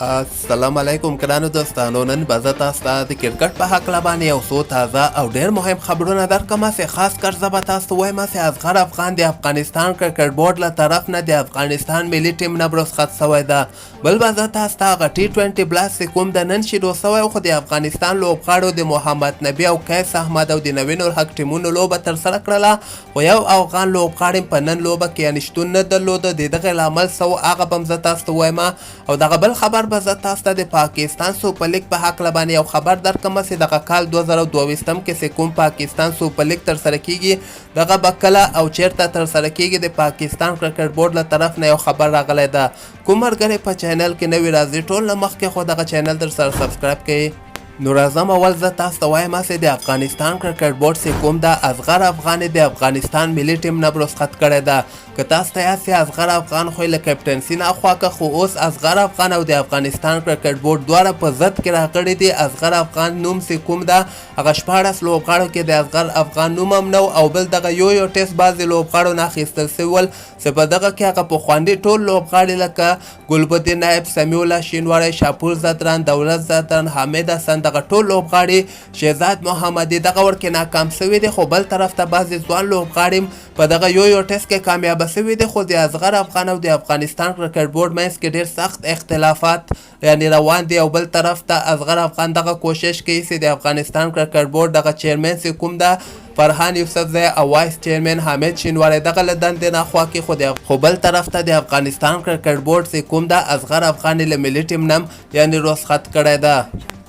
السلام علیکم ګرانو دوستانو، نن به زه تاسو ته د کرکټ په هکله باندې یو څو تازه او ډېر مهم خبرونه درکړم. خاص کر زه به تاسو ته وایم چې اصغر افغان د افغانستان کرکټ بورډ له طرف نه د افغانستان ملي ټیم نه رخصت شوی ده. بل به زه تاسو ته هغه T20 بلاست چې کوم د نن شروع شوی خو د افغانستان لوبغاړو د محمد نبي او قیس احمد او د نوین الحق ټیمونو لوبه ترسره کړله، خو یو افغان لوبغاړی په نن لوبه کې یعنې شتون نه درلوده. د دغه لامل څه و هغه به هم زه تاسو ته وایم. او دغه بل خبر به زه تاسو ته د پاکستان سوپر لیګ په هکله باندې یو خبر درکړم چې دغه کال 2022 کې چې کوم پاکستان سوپر لیګ ترسره کیږي دغه به کله او چیرته ترسره کیږي د پاکستان کرکټ بورډ له طرف نه یو خبر راغلی ده. کوم ملګری په چینل کې نوي راځي ټول نه مخکې خو دغه چینل در سره سبسکرایب کړئ. نو راځم اول زه تاسو ته وایم چې د افغانستان کرکټ بورډ چې کوم د اصغر افغان د افغانستان ملي ټیم نه رخصت کړی ده. که تاسو ته یاد سي اصغر افغان خو له کپټنسي نه خواکه، خو اوس اصغر افغان او د افغانستان کرکټ بورډ دواړه په ضد کې راغلي دي. اصغر افغان نوم چې کوم ده هغه 14 لوبغاړو کې د اصغر افغان نوم هم نه او بل دغه یو ټیسټ بعضې لوبغاړو نه اخیستل سوي ول چې په دغه کې هغه پخواني ټول لوبغاړي لکه ګلبدین نایب، سمیع الله شینواری، شاپور زدران، دولت زدران، حامد حسن، دغه ټول لوبغاړي شهزاد محمدي دغه ور کې ناکام سوي دي. خو بل طرف ته بعضې ځوان لوبغاړي په دغه یو ټیسټ کې کامیابه سوي دي. خو د اصغر افغان او د افغانستان کرکټ بورډ منځ کې ډېر سخت اختلافات یعنې روان دي. او بل طرف ته اصغر افغان دغه کوشش کوي چې د افغانستان کرکټ بورډ دغه چیرمن چې کوم ده فرحان یوسفزی او وایس چیرمن حامد شینواری دغه له دندې نه خوا کې خو بل طرف ته د افغانستان کرکټ بورډ چې کوم ده اصغر افغان له ملي ټیم نه یعنې رخصت کړی ده.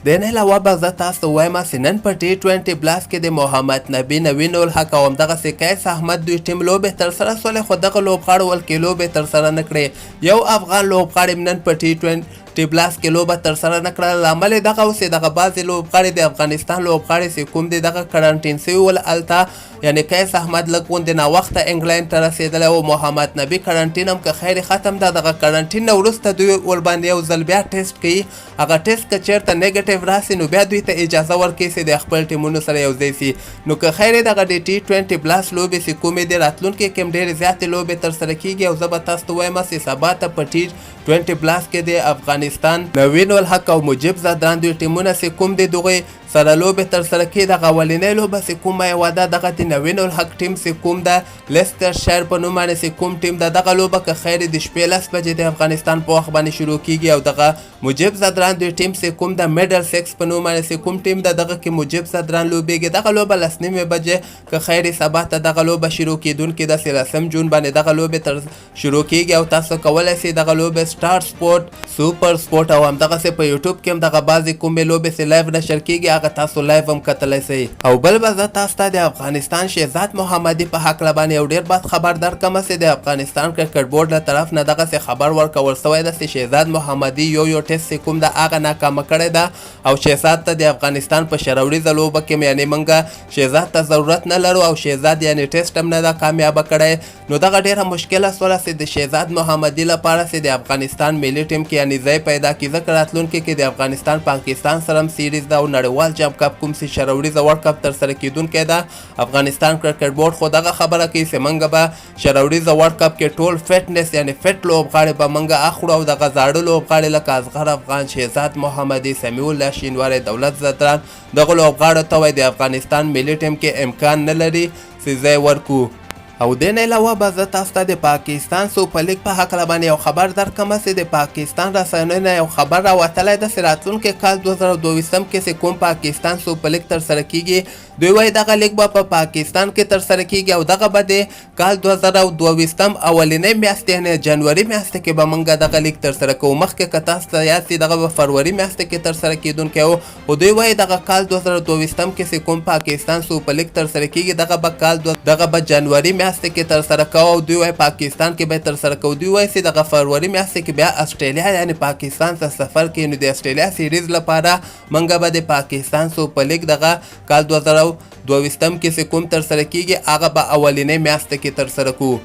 د نه علاوه به زه تاسو ته وایم چې نن په T20 بلاست کې د محمد نبي، نوین الحق او همدغسې قیس احمد دوی ټیم لوبې ترسره شولې، خو دغه لوبغاړو ولکې لوبې ترسره نه کړې. یو افغان لوبغاړی نن په T20 بلاست کې لوبه ترسره نه کړله. لامل یې دغه و چې دغه بعضې لوبغاړي د افغانستان لوبغاړي چې کوم دی دغه کرنټین سوي ول هلته، یعنې قیس احمد لږ غوندې ناوخته انګلینډ ته رسېدلی و. محمد نبي کرنټین هم که خیر ختم ده، دغه کرنټین نه وروسته دوی ورباندې یو ځل بیا ټیسټ کوي. هغه ټیسټ که چېرته نیګټیو راسي نو بیا دوی ته اجازه ورکوي چې د خپل ټیمونو سره یو ځای سي. نو که خیر یې دغه د T20 بلاست لوبې چې کومې دي راتلونکي کې هم ډېرې زیاتې لوبې ترسره کېږي. او زه به تاسو ته وایم چې سبا ته په T20 بلاست کې د افغانستان نوین الحق او مجیب زدران دوی ټیمونه چې کوم دي دغوی سره لوبې ترسره کړي. دغه اولنۍ لوبه چې کومه یوه ده دغه د نوین الحق ټیم چې کوم ده لیستر شایر په نوم باندې چې کوم ټیم ده دغه لوبه که خیر د شپې 10 بجې د افغانستان په وخت باندې شروع کېږي. او دغه مجیب زدران دوی ټیم چې کوم ده میډل 6 په نوم باندې چې کوم ټیم ده دغه کې مجیب زدران لوبېږي. دغه لوبه 10:30 بجې که خیر سبا ته دغه لوبه شروع کېدونکې ده چې 10 جون باندې دغه لوبې شروع کېږي. او تاسو کولی شئ دغه لوبې سټار سپورټ، سوپر سپورټ او همدغسې په یوټیوب کې هم دغه بعضې کومې لوبې چې لایو نشر کېږي هغه تاسو لایو هم کتلی شئ. او بل به زه تاسو ته د افغانستان شهزاد محمدي په هکله باندې یو ډېر بد خبر درکړم چې د افغانستان کرکټ بورډ له طرف نه دغسې خبر ورکول شوی ده چې شهزاد محمدي یو ټیسټ چې کوم ده هغه ناکامه کړی ده. او شهزاد ته د افغانستان په شروریزه لوبه کې یعنې موږ شهزاد ته ضرورت نه لرو او شهزاد یعنې ټیسټ هم نه ده کامیابه کړی. نو دغه ډېره مشکله شوله چې د شهزاد محمدي لپاره چې د افغانستان ملي ټیم کې یعنې ځای پیدا کړي، ځکه راتلونکي کې د افغانستان پاکستان سره هم سیریز ده او نړیوال جام کپ کوم چې شروریزه ورلډ کپ ترسره کېدونکی ده. افغانستان کرکټ بورډ خو دغه خبره کوي چې موږ به شروریزه ورلډ کپ کې ټول فټنس یعنې فټ لوبغاړي به موږ اخلو. او دغه زاړه لوبغاړي لکه اصغر افغان، شهزاد محمدي، سمیع الله شینواری، دولت زدران دغه لوبغاړو ته وایي د افغانستان ملي ټیم کې امکان نه لري چې ځای ورکړو. او د نه علاوه به زه تاسو ته د پاکستان سوپر لیګ په هکله باندې یو خبر درکړم چې د پاکستان رسنیو نه یو خبر راوتلی ده چې راتلونکي کال 2022 کې چې کوم پاکستان سوپر لیګ ترسره کېږي دوی وایي دغه لیګ به په پاکستان کې ترسره کېږي. او دغه به د کال 2022 اولنۍ میاشتې یعنې جنوري میاشتې کې به موږ دغه لیګ ترسره کوو. مخکې که تاسو ته یاد سي دغه به فروری میاشتې کې ترسره کېدونکی و، خو دوی وایي دغه کال 2022 کې چې کوم پاکستان سوپر لیګ ترسره کېږي دغه به جنوري میاشتې کې ترسره کوو. او دوی وایي پاکستان کې به ترسره کوو. دوی وایي چې دغه فروری میاشتې کې بیا استرالیا یعنې پاکستان ته سفر کوي. نو د استرالیا سیریز لپاره موږ به د پاکستان سوپر لیګ دغه کال 2022 کې چې کوم ترسره کېږي هغه به اولنۍ میاشتې کې ترسره کوو.